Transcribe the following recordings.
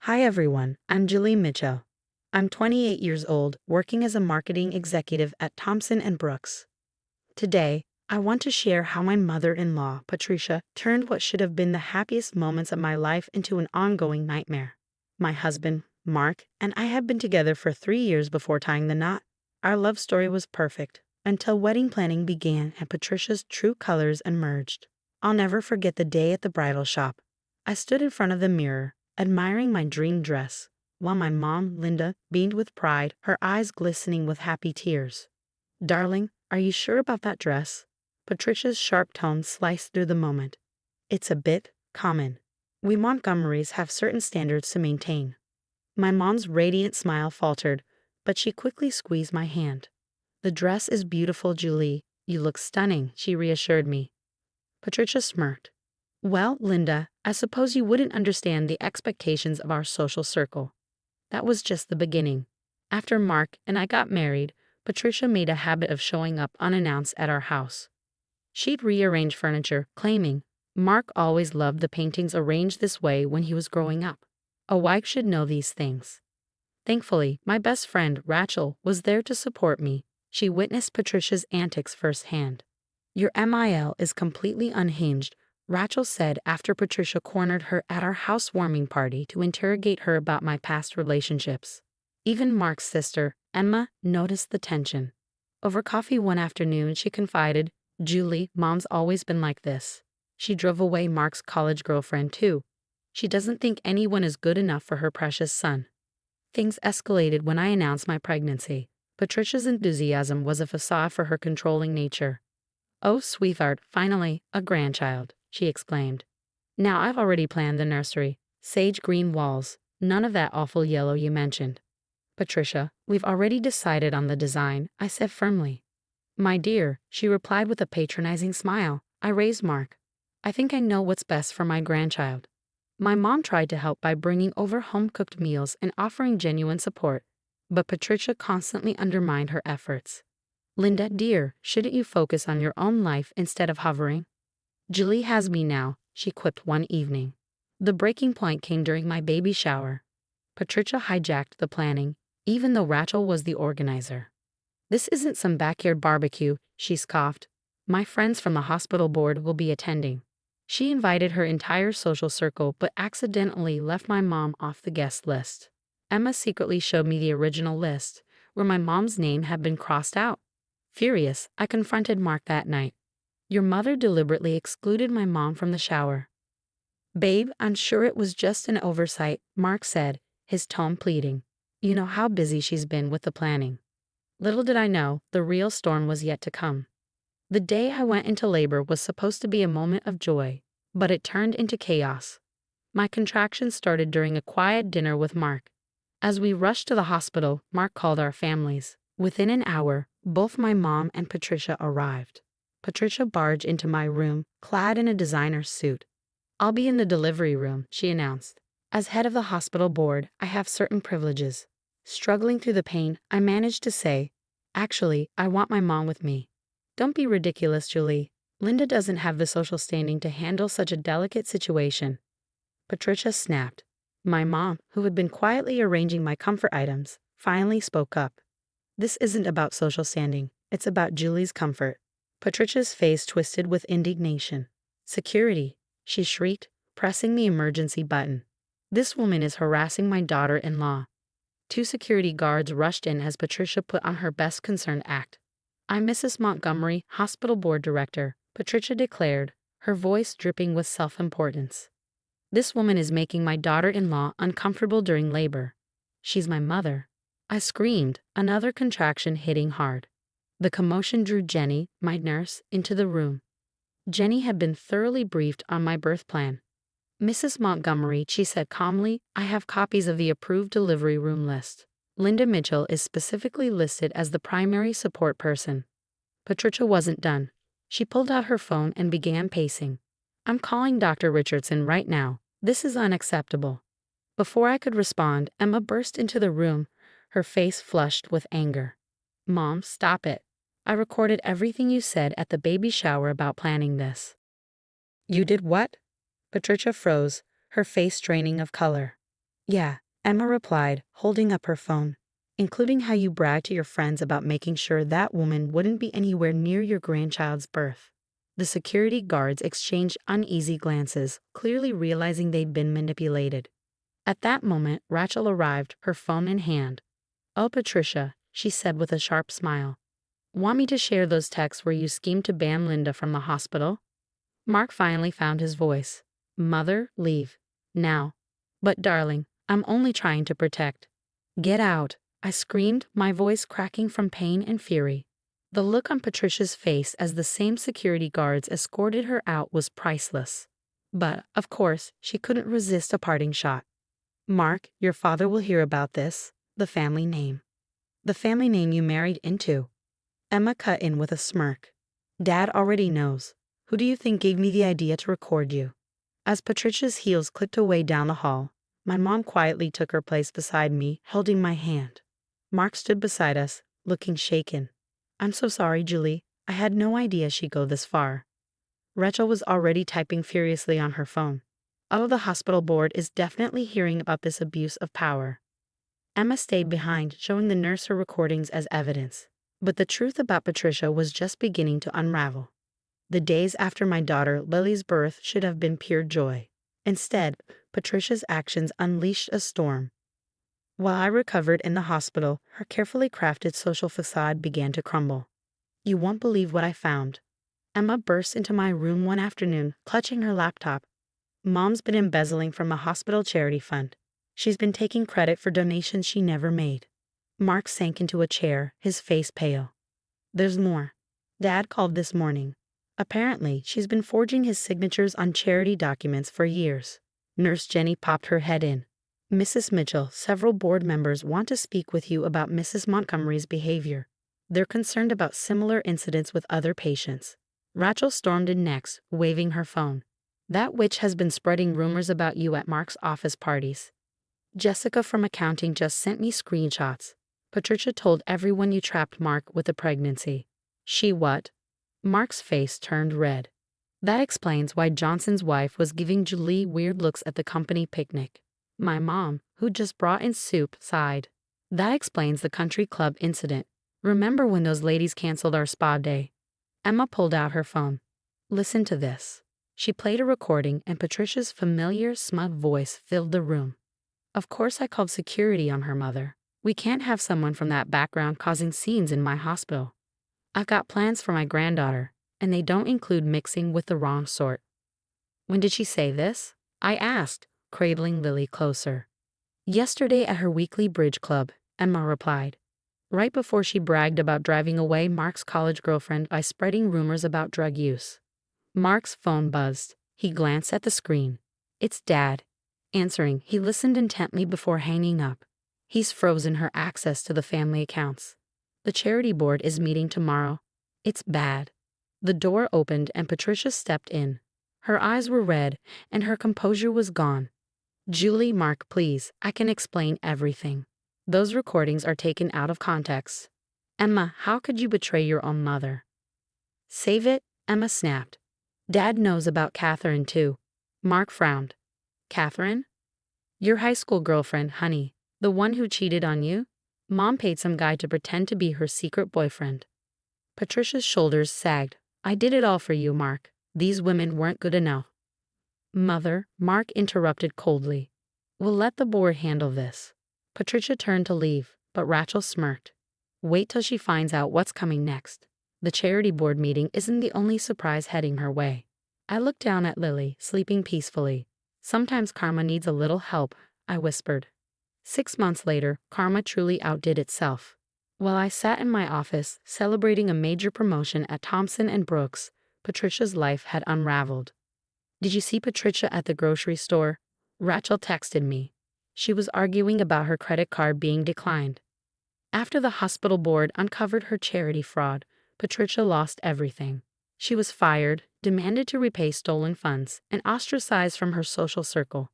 Hi everyone, I'm Julie Mitchell. I'm 28 years old, working as a marketing executive at Thompson & Brooks. Today, I want to share how my mother-in-law, Patricia, turned what should have been the happiest moments of my life into an ongoing nightmare. My husband, Mark, and I had been together for 3 years before tying the knot. Our love story was perfect, until wedding planning began and Patricia's true colors emerged. I'll never forget the day at the bridal shop. I stood in front of the mirror, admiring my dream dress, while my mom, Linda, beamed with pride, her eyes glistening with happy tears. "Darling, are you sure about that dress?" Patricia's sharp tones sliced through the moment. "It's a bit common. We Montgomerys have certain standards to maintain." My mom's radiant smile faltered, but she quickly squeezed my hand. "The dress is beautiful, Julie. You look stunning," she reassured me. Patricia smirked. "Well, Linda, I suppose you wouldn't understand the expectations of our social circle. That was just the beginning. After Mark and I got married, Patricia made a habit of showing up unannounced at our house. She'd rearrange furniture, claiming, "Mark always loved the paintings arranged this way when he was growing up. A wife should know these things." Thankfully, my best friend, Rachel, was there to support me. She witnessed Patricia's antics firsthand. "Your MIL is completely unhinged," Rachel said after Patricia cornered her at our housewarming party to interrogate her about my past relationships. Even Mark's sister, Emma, noticed the tension. Over coffee one afternoon, she confided, "Julie, Mom's always been like this. She drove away Mark's college girlfriend, too. She doesn't think anyone is good enough for her precious son." Things escalated when I announced my pregnancy. Patricia's enthusiasm was a facade for her controlling nature. "Oh, sweetheart, finally, a grandchild," she exclaimed. "Now I've already planned the nursery. Sage green walls, none of that awful yellow you mentioned." "Patricia, we've already decided on the design," I said firmly. "My dear," she replied with a patronizing smile, "I raised Mark. I think I know what's best for my grandchild." My mom tried to help by bringing over home-cooked meals and offering genuine support, but Patricia constantly undermined her efforts. "Linda, dear, shouldn't you focus on your own life instead of hovering?" "Julie has me now," she quipped one evening. The breaking point came during my baby shower. Patricia hijacked the planning, even though Rachel was the organizer. "This isn't some backyard barbecue," she scoffed. "My friends from the hospital board will be attending." She invited her entire social circle but accidentally left my mom off the guest list. Emma secretly showed me the original list, where my mom's name had been crossed out. Furious, I confronted Mark that night. "Your mother deliberately excluded my mom from the shower." "Babe, I'm sure it was just an oversight," Mark said, his tone pleading. "You know how busy she's been with the planning." Little did I know, the real storm was yet to come. The day I went into labor was supposed to be a moment of joy, but it turned into chaos. My contractions started during a quiet dinner with Mark. As we rushed to the hospital, Mark called our families. Within an hour, both my mom and Patricia arrived. Patricia barged into my room, clad in a designer suit. "I'll be in the delivery room," she announced. "As head of the hospital board, I have certain privileges." Struggling through the pain, I managed to say, "Actually, I want my mom with me." "Don't be ridiculous, Julie. Linda doesn't have the social standing to handle such a delicate situation." Patricia snapped. My mom, who had been quietly arranging my comfort items, finally spoke up. "This isn't about social standing. It's about Julie's comfort." Patricia's face twisted with indignation. "Security," she shrieked, pressing the emergency button. "This woman is harassing my daughter-in-law." Two security guards rushed in as Patricia put on her best concerned act. "I'm Mrs. Montgomery, hospital board director," Patricia declared, her voice dripping with self-importance. "This woman is making my daughter-in-law uncomfortable during labor. She's my mother." I screamed, another contraction hitting hard. The commotion drew Jenny, my nurse, into the room. Jenny had been thoroughly briefed on my birth plan. "Mrs. Montgomery," she said calmly, "I have copies of the approved delivery room list. Linda Mitchell is specifically listed as the primary support person." Patricia wasn't done. She pulled out her phone and began pacing. "I'm calling Dr. Richardson right now. This is unacceptable." Before I could respond, Emma burst into the room, her face flushed with anger. "Mom, stop it. I recorded everything you said at the baby shower about planning this." "You did what?" Patricia froze, her face draining of color. Yeah, Emma replied, holding up her phone. Including how you bragged to your friends about making sure that woman wouldn't be anywhere near your grandchild's birth. The security guards exchanged uneasy glances, clearly realizing they'd been manipulated. At that moment, Rachel arrived, her phone in hand. "Oh, Patricia," she said with a sharp smile. "Want me to share those texts where you schemed to ban Linda from the hospital?" Mark finally found his voice. "Mother, leave. Now." "But darling, I'm only trying to protect." "Get out," I screamed, my voice cracking from pain and fury. The look on Patricia's face as the same security guards escorted her out was priceless. But, of course, she couldn't resist a parting shot. "Mark, your father will hear about this. The family name. The family name you married into." Emma cut in with a smirk. "Dad already knows. Who do you think gave me the idea to record you?" As Patricia's heels clicked away down the hall, my mom quietly took her place beside me, holding my hand. Mark stood beside us, looking shaken. "I'm so sorry, Julie. I had no idea she'd go this far." Rachel was already typing furiously on her phone. "Oh, the hospital board is definitely hearing about this abuse of power." Emma stayed behind, showing the nurse her recordings as evidence. But the truth about Patricia was just beginning to unravel. The days after my daughter Lily's birth should have been pure joy. Instead, Patricia's actions unleashed a storm. While I recovered in the hospital, her carefully crafted social facade began to crumble. "You won't believe what I found." Emma burst into my room one afternoon, clutching her laptop. "Mom's been embezzling from a hospital charity fund. She's been taking credit for donations she never made." Mark sank into a chair, his face pale. "There's more. Dad called this morning. Apparently, she's been forging his signatures on charity documents for years." Nurse Jenny popped her head in. "Mrs. Mitchell, several board members want to speak with you about Mrs. Montgomery's behavior. They're concerned about similar incidents with other patients." Rachel stormed in next, waving her phone. "That witch has been spreading rumors about you at Mark's office parties. Jessica from accounting just sent me screenshots. Patricia told everyone you trapped Mark with a pregnancy." "She what?" Mark's face turned red. "That explains why Johnson's wife was giving Julie weird looks at the company picnic." My mom, who just brought in soup, sighed. "That explains the country club incident. Remember when those ladies canceled our spa day?" Emma pulled out her phone. "Listen to this." She played a recording, and Patricia's familiar, smug voice filled the room. "Of course I called security on her mother. We can't have someone from that background causing scenes in my hospital. I've got plans for my granddaughter, and they don't include mixing with the wrong sort." "When did she say this?" I asked, cradling Lily closer. "Yesterday at her weekly bridge club," Emma replied. "Right before she bragged about driving away Mark's college girlfriend by spreading rumors about drug use." Mark's phone buzzed. He glanced at the screen. "It's Dad." Answering, he listened intently before hanging up. "He's frozen her access to the family accounts. The charity board is meeting tomorrow. It's bad." The door opened and Patricia stepped in. Her eyes were red, and her composure was gone. "Julie, Mark, please, I can explain everything. Those recordings are taken out of context." "Emma, how could you betray your own mother?" "Save it," Emma snapped. "Dad knows about Catherine too." Mark frowned. "Catherine?" "Your high school girlfriend, honey. The one who cheated on you? Mom paid some guy to pretend to be her secret boyfriend." Patricia's shoulders sagged. "I did it all for you, Mark. These women weren't good enough." "Mother," Mark interrupted coldly. "We'll let the board handle this." Patricia turned to leave, but Rachel smirked. "Wait till she finds out what's coming next. The charity board meeting isn't the only surprise heading her way." I looked down at Lily, sleeping peacefully. "Sometimes karma needs a little help," I whispered. 6 months later, karma truly outdid itself. While I sat in my office, celebrating a major promotion at Thompson and Brooks, Patricia's life had unraveled. "Did you see Patricia at the grocery store?" Rachel texted me. She was arguing about her credit card being declined. After the hospital board uncovered her charity fraud, Patricia lost everything. She was fired, demanded to repay stolen funds, and ostracized from her social circle.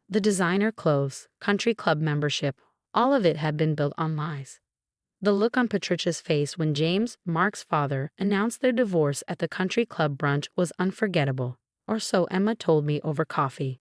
The designer clothes, country club membership, all of it had been built on lies. The look on Patricia's face when James, Mark's father, announced their divorce at the country club brunch was unforgettable, or so Emma told me over coffee.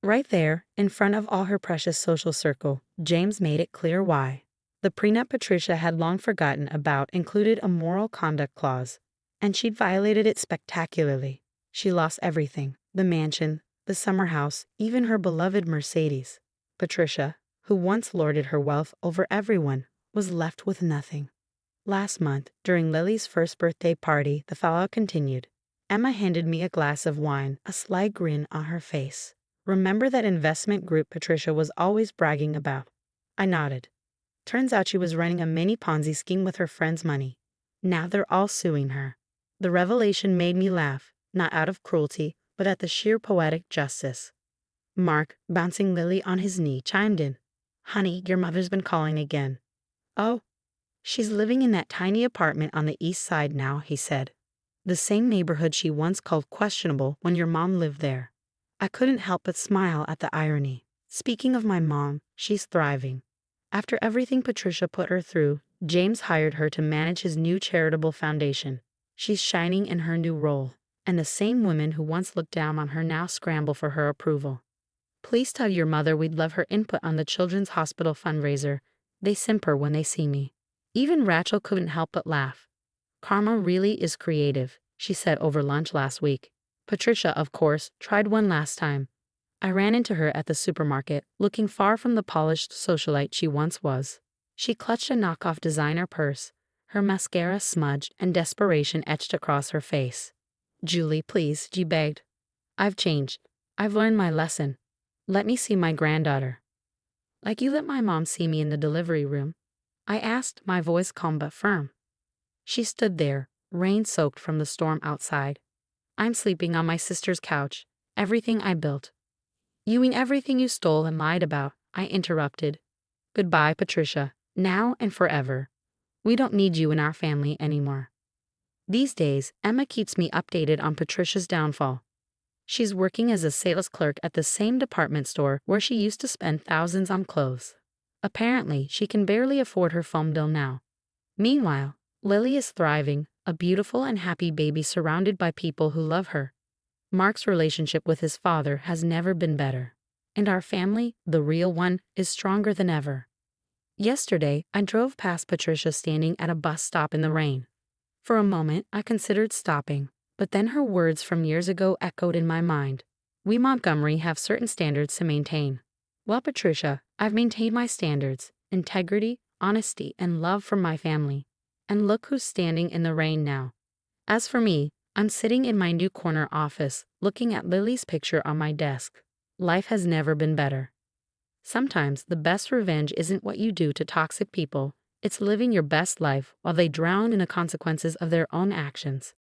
Right there, in front of all her precious social circle, James made it clear why. The prenup Patricia had long forgotten about included a moral conduct clause, and she'd violated it spectacularly. She lost everything: the mansion, the summer house, even her beloved Mercedes. Patricia, who once lorded her wealth over everyone, was left with nothing. Last month, during Lily's first birthday party, the fallout continued. Emma handed me a glass of wine, a sly grin on her face. "Remember that investment group Patricia was always bragging about?" I nodded. Turns out she was running a mini Ponzi scheme with her friends' money. Now they're all suing her. The revelation made me laugh, not out of cruelty, but at the sheer poetic justice. Mark, bouncing Lily on his knee, chimed in. "Honey, your mother's been calling again." "Oh, she's living in that tiny apartment on the east side now," he said. "The same neighborhood she once called questionable when your mom lived there." I couldn't help but smile at the irony. Speaking of my mom, she's thriving. After everything Patricia put her through, James hired her to manage his new charitable foundation. She's shining in her new role, and the same women who once looked down on her now scramble for her approval. "Please tell your mother we'd love her input on the Children's Hospital fundraiser." They simper when they see me. Even Rachel couldn't help but laugh. "Karma really is creative," she said over lunch last week. Patricia, of course, tried one last time. I ran into her at the supermarket, looking far from the polished socialite she once was. She clutched a knockoff designer purse, her mascara smudged and desperation etched across her face. "Julie, please," she begged. "I've changed. I've learned my lesson. Let me see my granddaughter." "Like you let my mom see me in the delivery room?" I asked, my voice calm but firm. She stood there, rain-soaked from the storm outside. "I'm sleeping on my sister's couch. Everything I built." "You mean everything you stole and lied about?" I interrupted. "Goodbye, Patricia, now and forever. We don't need you in our family anymore." These days, Emma keeps me updated on Patricia's downfall. She's working as a sales clerk at the same department store where she used to spend thousands on clothes. Apparently, she can barely afford her phone bill now. Meanwhile, Lily is thriving, a beautiful and happy baby surrounded by people who love her. Mark's relationship with his father has never been better. And our family, the real one, is stronger than ever. Yesterday, I drove past Patricia standing at a bus stop in the rain. For a moment, I considered stopping, but then her words from years ago echoed in my mind. We Montgomery have certain standards to maintain. Well, Patricia, I've maintained my standards: integrity, honesty, and love for my family. And look who's standing in the rain now. As for me, I'm sitting in my new corner office, looking at Lily's picture on my desk. Life has never been better. Sometimes the best revenge isn't what you do to toxic people, it's living your best life while they drown in the consequences of their own actions.